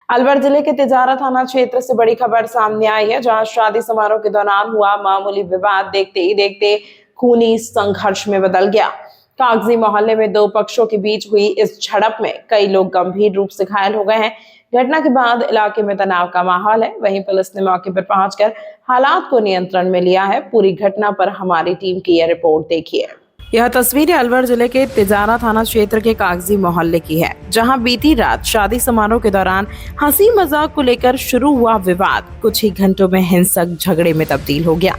अलवर जिले के तिजारा थाना क्षेत्र से बड़ी खबर सामने आई है, जहां शादी समारोह के दौरान हुआ मामूली विवाद देखते ही देखते खूनी संघर्ष में बदल गया। कागजी मोहल्ले में दो पक्षों के बीच हुई इस झड़प में कई लोग गंभीर रूप से घायल हो गए हैं। घटना के बाद इलाके में तनाव का माहौल है। वहीं पुलिस ने मौके पर पहुंचकर हालात को नियंत्रण में लिया है। पूरी घटना पर हमारी टीम की यह रिपोर्ट देखिए। यह तस्वीर अलवर जिले के तिजारा थाना क्षेत्र के कागजी मोहल्ले की है, जहां बीती रात शादी समारोह के दौरान हंसी मजाक को लेकर शुरू हुआ विवाद कुछ ही घंटों में हिंसक झगड़े में तब्दील हो गया।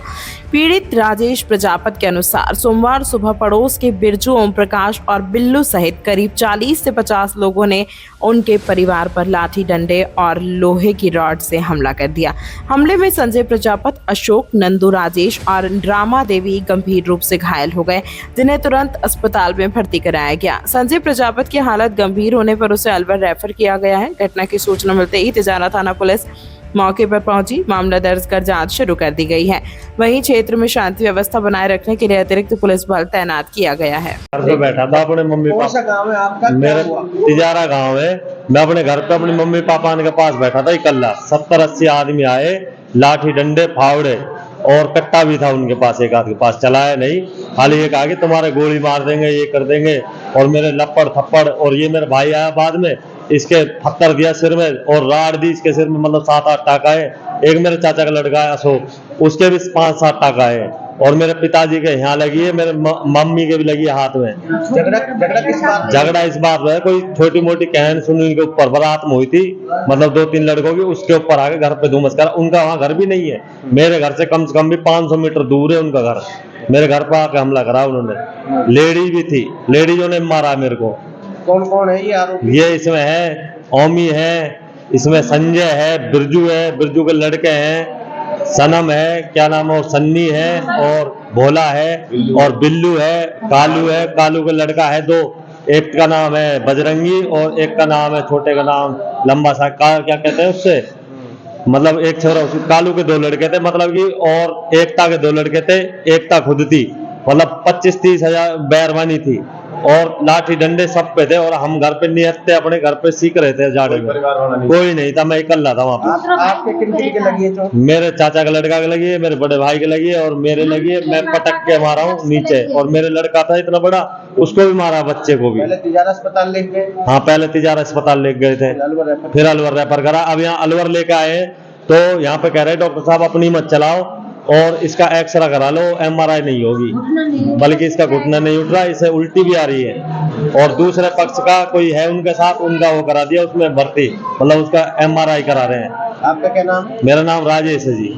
पीड़ित राजेश प्रजापत के अनुसार सोमवार सुबह पड़ोस के बिरजू ओम प्रकाश और बिल्लू सहित करीब 40 से 50 लोगों ने उनके परिवार पर लाठी डंडे और लोहे की रॉड से हमला कर दिया। हमले में संजय प्रजापत, अशोक, नंदू, राजेश और रामा देवी गंभीर रूप से घायल हो गए, जिन्हें तुरंत अस्पताल में भर्ती कराया गया। संजय प्रजापत की हालत गंभीर होने पर उसे अलवर रेफर किया गया है। घटना की सूचना मिलते ही तिजारा थाना पुलिस मौके पर पहुंची, मामला दर्ज कर जांच शुरू कर दी गई है। वहीं क्षेत्र में शांति व्यवस्था बनाए रखने के लिए अतिरिक्त पुलिस बल तैनात किया गया है। घर पे बैठा था अपने मम्मी पापा। कौन सा गांव है आपका? मेरे तिजारा गांव है। मैं अपने घर पे अपनी मम्मी पापा के पास बैठा था। इकल्ला 70-80 आदमी आए, लाठी डंडे फावड़े और कट्टा भी था उनके पास। एक आदमी के पास चलाया नहीं, खाली ये कहा कि तुम्हारे गोली मार देंगे, ये कर देंगे। और मेरे लपड़ थप्पड़, और ये मेरे भाई आया बाद में, इसके पत्थर दिया सिर में और राड दी इसके सिर में, मतलब 7-8 टाका है। एक मेरे चाचा का लड़का है अशोक, उसके भी 5-7 टाका है। और मेरे पिताजी के यहाँ लगी है, मेरे मम्मी के भी लगी है हाथ में। झगड़ा किस बात? झगड़ा इस बात में है, कोई छोटी मोटी कहन सुनी के ऊपर बारात में हुई थी, मतलब 2-3 लड़कों की, उसके ऊपर आके घर पे धूमस कर। उनका वहाँ घर भी नहीं है, मेरे घर से कम भी 500 मीटर दूर है उनका घर। मेरे घर पर आके हमला करा उन्होंने। लेडी भी थी, लेडीजों ने मारा मेरे को। कौन कौन है ये आरोपी? ये इसमें है ओमी है, इसमें संजय है, बिरजू है, बिरजू के लड़के हैं, सनम है, क्या नाम है, सन्नी है, और भोला है, और बिल्लू है, कालू का लड़का है 2। एक का नाम है बजरंगी और एक का नाम है, छोटे का नाम लंबा सा क्या कहते हैं उससे, मतलब एक छोरा। कालू के 2 लड़के थे, मतलब कि, और एकता के 2 लड़के थे। एकता खुद थी, मतलब 25-30 हजार बैरवानी थी, और लाठी डंडे सब पे थे। और हम घर पे नियत अपने घर पे सीख रहे थे जाड़े में। कोई नहीं था, मैं इकल्ला था वहाँ पे। आपके किन के लगी है चोट? मेरे चाचा के लड़का के लगी है, मेरे बड़े भाई के लगी है, और मेरे लगी है। मैं पटक के मारा हूँ नीचे, और मेरे लड़का था इतना बड़ा, उसको भी मारा, बच्चे को भी। पहले तिजारा अस्पताल ले गए? हाँ, पहले तिजारा अस्पताल ले गए थे, फिर अलवर रेफर करा। अब यहाँ अलवर लेके आए तो यहाँ पे कह रहे डॉक्टर साहब अपनी मत चलाओ और इसका एक्सरा करा लो, MRI नहीं होगी, बल्कि इसका घुटना नहीं उठ रहा, इसे उल्टी भी आ रही है। और दूसरे पक्ष का कोई है उनके साथ, उनका वो करा दिया उसमें भर्ती, मतलब उसका MRI करा रहे हैं। आपका क्या नाम? मेरा नाम राजेश है जी।